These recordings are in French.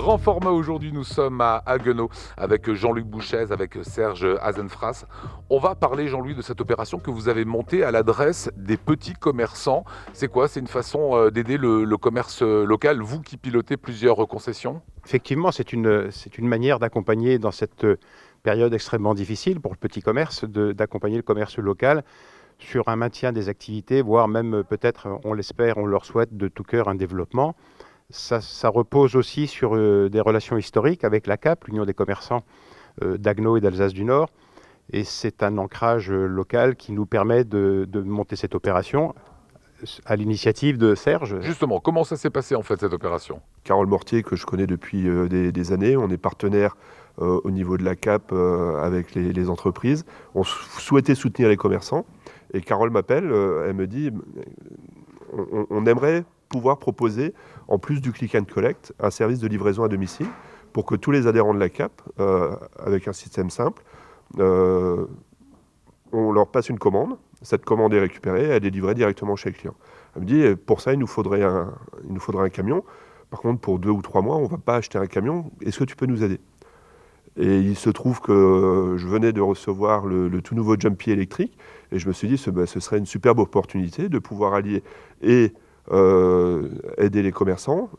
Grand format aujourd'hui, nous sommes à Haguenau avec Jean-Luc Bouchez, avec Serge Hazenfras. On va parler, Jean-Louis, de cette opération que vous avez montée à l'adresse des petits commerçants. C'est quoi? C'est une façon d'aider le commerce local, vous qui pilotez plusieurs concessions? Effectivement, c'est une manière d'accompagner dans cette période extrêmement difficile pour le petit commerce, d'accompagner le commerce local sur un maintien des activités, voire même peut-être, on l'espère, on leur souhaite de tout cœur un développement. Ça repose aussi sur des relations historiques avec la CAP, l'Union des commerçants d'Haguenau et d'Alsace du Nord. Et c'est un ancrage local qui nous permet de monter cette opération à l'initiative de Serge. Justement, comment ça s'est passé en fait cette opération? Carole Mortier, que je connais depuis des années, on est partenaire au niveau de la CAP avec les entreprises. On souhaitait soutenir les commerçants. Et Carole m'appelle, elle me dit, on aimerait pouvoir proposer, en plus du click and collect, un service de livraison à domicile pour que tous les adhérents de la CAP, avec un système simple, on leur passe une commande. Cette commande est récupérée, elle est livrée directement chez le client. Elle me dit, pour ça, il nous faudrait un camion. Par contre, pour 2 ou 3 mois, on ne va pas acheter un camion. Est-ce que tu peux nous aider? Et il se trouve que je venais de recevoir le tout nouveau Jumpy électrique. Et je me suis dit, ce serait une superbe opportunité de pouvoir allier et aider les commerçants,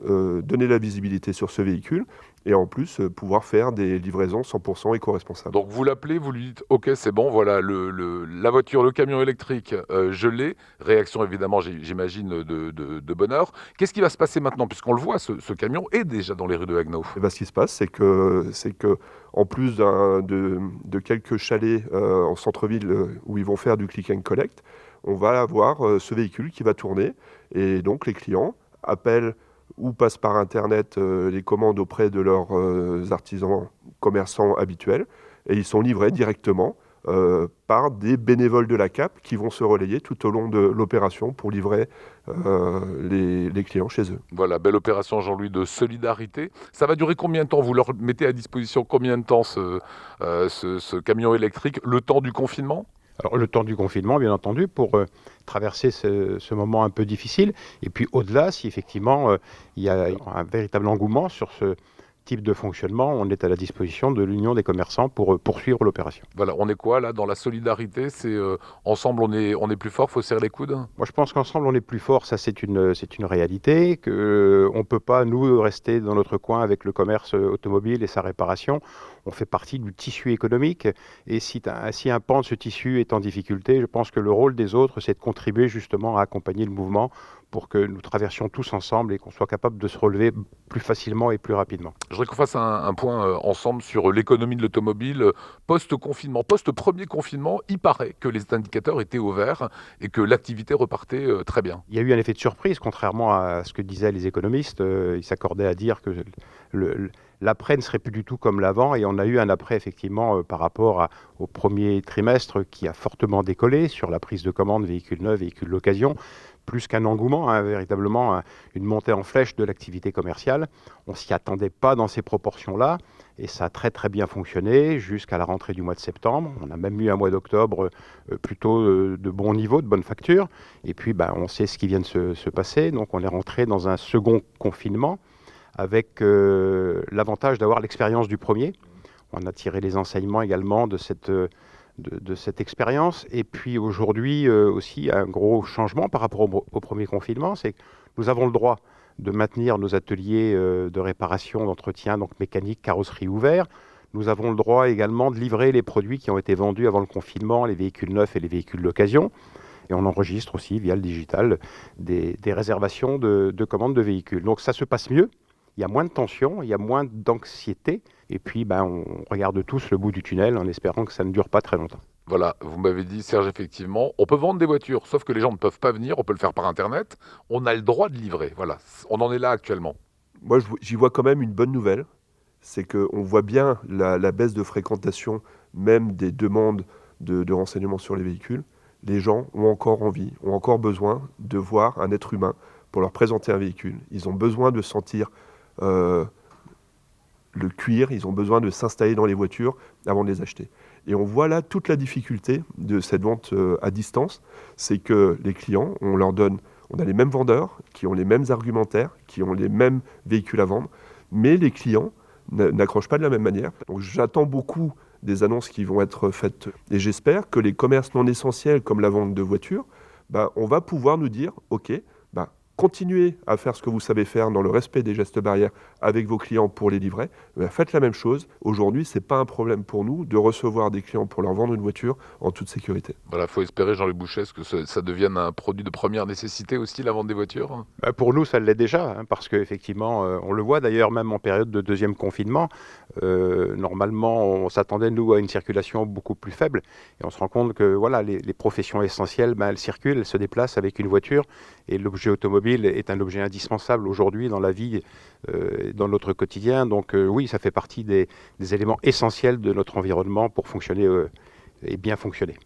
donner la visibilité sur ce véhicule et en plus pouvoir faire des livraisons 100% éco-responsables. Donc vous l'appelez, vous lui dites ok, c'est bon, voilà la voiture, le camion électrique, je l'ai. Réaction évidemment, j'imagine, de bonheur. Qu'est-ce qui va se passer maintenant, puisqu'on le voit, ce camion est déjà dans les rues de Haguenau? Et ce qui se passe, c'est que en plus de quelques chalets en centre-ville où ils vont faire du click and collect, on va avoir ce véhicule qui va tourner et donc les clients appellent ou passent par Internet les commandes auprès de leurs artisans commerçants habituels et ils sont livrés directement par des bénévoles de la CAP qui vont se relayer tout au long de l'opération pour livrer les clients chez eux. Voilà, belle opération, Jean-Louis, de solidarité. Ça va durer combien de temps? Vous leur mettez à disposition combien de temps ce camion électrique? Le temps du confinement? Alors, le temps du confinement, bien entendu, pour traverser ce moment un peu difficile. Et puis au-delà, si effectivement il y a un véritable engouement sur ce type de fonctionnement, on est à la disposition de l'Union des commerçants pour poursuivre l'opération. Voilà, on est quoi là dans la solidarité? C'est ensemble on est plus fort, faut serrer les coudes? Moi, je pense qu'ensemble, on est plus fort, ça c'est une réalité, qu'on ne peut pas, nous, rester dans notre coin avec le commerce automobile et sa réparation. On fait partie du tissu économique, et si un pan de ce tissu est en difficulté, je pense que le rôle des autres, c'est de contribuer justement à accompagner le mouvement pour que nous traversions tous ensemble et qu'on soit capable de se relever plus facilement et plus rapidement. Je voudrais qu'on fasse un point ensemble sur l'économie de l'automobile post-confinement, post-premier confinement. Il paraît que les indicateurs étaient au vert et que l'activité repartait très bien. Il y a eu un effet de surprise, contrairement à ce que disaient les économistes. Ils s'accordaient à dire que l'après ne serait plus du tout comme l'avant, et on a eu un après effectivement par rapport au premier trimestre qui a fortement décollé sur la prise de commande véhicules neufs, véhicules d'occasion, plus qu'un engouement, véritablement une montée en flèche de l'activité commerciale. On ne s'y attendait pas dans ces proportions-là, et ça a très très bien fonctionné jusqu'à la rentrée du mois de septembre. On a même eu un mois d'octobre plutôt de bon niveau, de bonne facture, et puis on sait ce qui vient de se passer, donc on est rentré dans un second confinement, avec l'avantage d'avoir l'expérience du premier. On a tiré les enseignements également de cette expérience. Et puis aujourd'hui aussi, un gros changement par rapport au premier confinement, c'est que nous avons le droit de maintenir nos ateliers de réparation, d'entretien, donc mécanique, carrosserie ouverts. Nous avons le droit également de livrer les produits qui ont été vendus avant le confinement, les véhicules neufs et les véhicules d'occasion. Et on enregistre aussi via le digital des réservations de commandes de véhicules. Donc ça se passe mieux. Il y a moins de tension, il y a moins d'anxiété, et puis on regarde tous le bout du tunnel en espérant que ça ne dure pas très longtemps. Voilà, vous m'avez dit, Serge, effectivement, on peut vendre des voitures, sauf que les gens ne peuvent pas venir, on peut le faire par Internet, on a le droit de livrer, voilà, on en est là actuellement. Moi, j'y vois quand même une bonne nouvelle, c'est qu'on voit bien la baisse de fréquentation, même des demandes de renseignements sur les véhicules. Les gens ont encore envie, ont encore besoin de voir un être humain pour leur présenter un véhicule. Ils ont besoin de sentir le cuir, ils ont besoin de s'installer dans les voitures avant de les acheter. Et on voit là toute la difficulté de cette vente à distance, c'est que les clients, on a les mêmes vendeurs, qui ont les mêmes argumentaires, qui ont les mêmes véhicules à vendre, mais les clients n'accrochent pas de la même manière. Donc j'attends beaucoup des annonces qui vont être faites et j'espère que les commerces non essentiels comme la vente de voitures, on va pouvoir nous dire, ok, continuez à faire ce que vous savez faire dans le respect des gestes barrières avec vos clients pour les livrer. Faites la même chose. Aujourd'hui, ce n'est pas un problème pour nous de recevoir des clients pour leur vendre une voiture en toute sécurité. Voilà, il faut espérer, Jean-Luc Bouchès, que ça devienne un produit de première nécessité aussi, la vente des voitures. Pour nous, ça l'est déjà, parce qu'effectivement, on le voit d'ailleurs même en période de deuxième confinement. Normalement, on s'attendait, nous, à une circulation beaucoup plus faible. Et on se rend compte que voilà, les professions essentielles, elles circulent, elles se déplacent avec une voiture. Et l'objet automobile est un objet indispensable aujourd'hui dans la vie, dans notre quotidien. Donc oui, ça fait partie des éléments essentiels de notre environnement pour fonctionner et bien fonctionner.